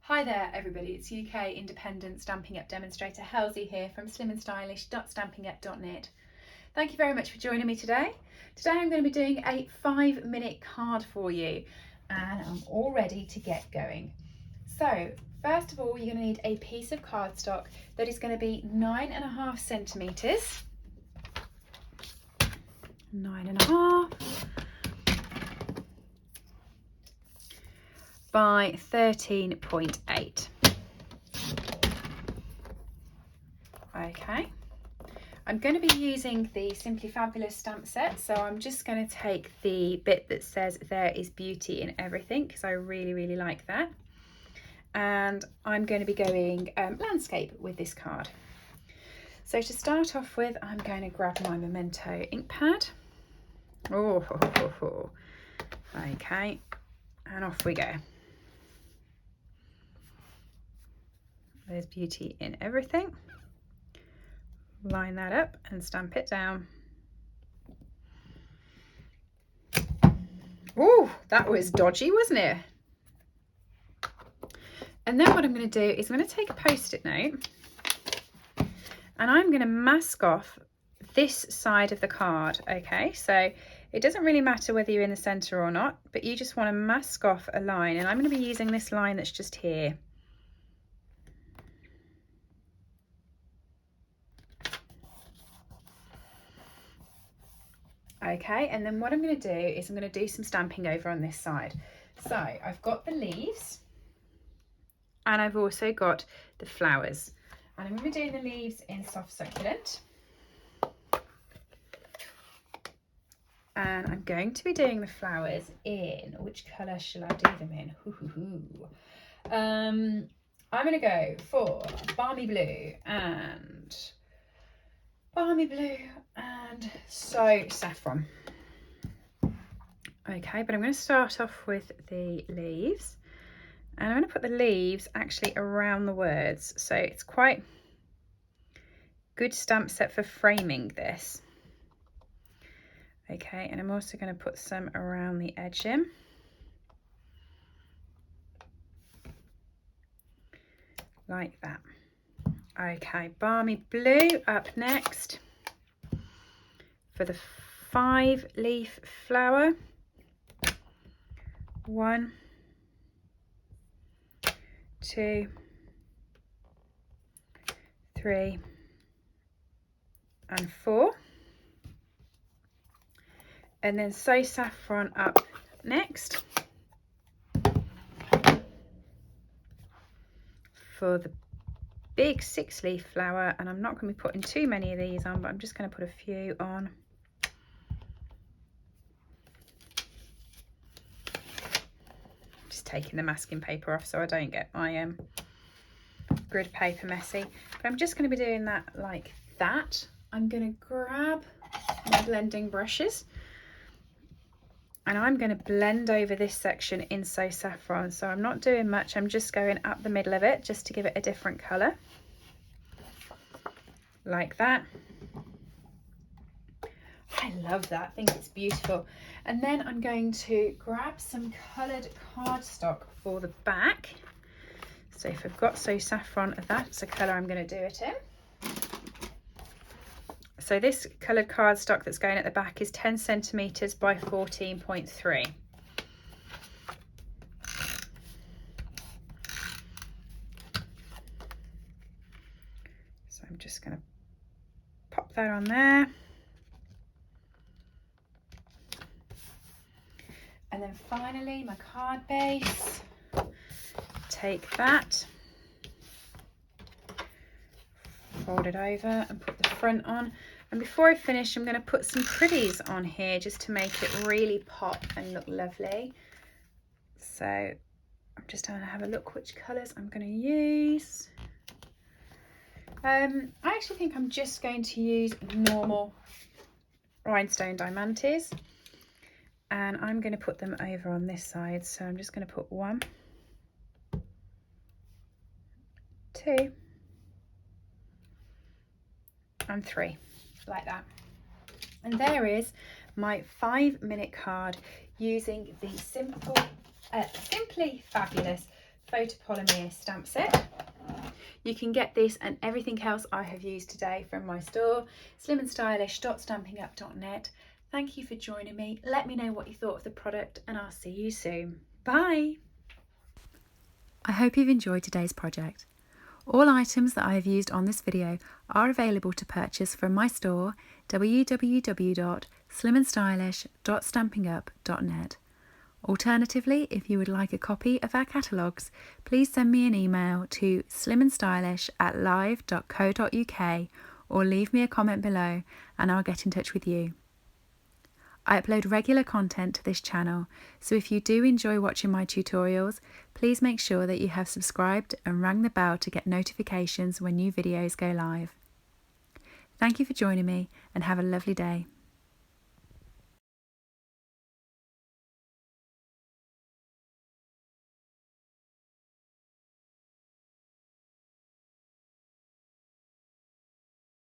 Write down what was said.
Hi there everybody, it's UK independent Stampin' Up demonstrator Helzie here from slimandstylish.stampinup.net. Thank you very much for joining me today. Today I'm going to be doing a 5-minute card for you and I'm all ready to get going. So first of all, you're going to need a piece of cardstock that is going to be 9.5 centimetres, 9.5 by 13.8. Okay, I'm going to be using the Simply Fabulous stamp set, so I'm just going to take the bit that says there is beauty in everything because I really like that, and I'm going to be going landscape with this card. So to start off with, I'm going to grab my Memento ink pad. Okay, and off we go. There's beauty in everything. Line that up and stamp it down. Oh, that was dodgy, wasn't it? And then what I'm going to do is I'm going to take a post-it note and I'm going to mask off this side of the card. Okay, so it doesn't really matter whether you're in the center or not, but you just want to mask off a line, and I'm going to be using this line that's just here. Okay, and then what I'm going to do is I'm going to do some stamping over on this side. So I've got the leaves and I've also got the flowers, and I'm going to be doing the leaves in soft succulent, and I'm going to be doing the flowers in, which colour shall I do them in? I'm going to go for balmy blue and so saffron. Okay, but I'm going to start off with the leaves, and I'm going to put the leaves actually around the words, so it's quite good stamp set for framing this. Okay, and I'm also going to put some around the edging. Like that. Okay, balmy blue up next for the 5-leaf flower. 1, 2, 3, and 4. And then So Saffron up next for the big 6-leaf flower, and I'm not going to be putting too many of these on, but I'm just going to put a few on. Just taking the masking paper off so I don't get my grid paper messy, but I'm just going to be doing that like that. I'm going to grab my blending brushes and I'm going to blend over this section in So Saffron. So I'm not doing much, I'm just going up the middle of it just to give it a different colour. Like that. I love that, I think it's beautiful. And then I'm going to grab some coloured cardstock for the back. So if I've got So Saffron, that's a colour I'm going to do it in. So this coloured cardstock that's going at the back is 10 centimetres by 14.3. So I'm just going to pop that on there. And then finally my card base. Take that, fold it over and put the front on. And before I finish, I'm going to put some pretties on here just to make it really pop and look lovely. So I'm just going to have a look which colours I'm going to use. I actually think I'm just going to use normal rhinestone diamantes, and I'm going to put them over on this side. So I'm just going to put 1, 2 and 3, like that. And there is my 5-minute card using the Simply Fabulous photopolymer stamp set. You can get this and everything else I have used today from my store, slimandstylish.stampinup.net. Thank you for joining me. Let me know what you thought of the product and I'll see you soon. Bye! I hope you've enjoyed today's project. All items that I have used on this video are available to purchase from my store, www.slimandstylish.stampinup.net. Alternatively, if you would like a copy of our catalogues, please send me an email to slimandstylish@live.co.uk or leave me a comment below and I'll get in touch with you. I upload regular content to this channel, so if you do enjoy watching my tutorials, please make sure that you have subscribed and rang the bell to get notifications when new videos go live. Thank you for joining me and have a lovely day.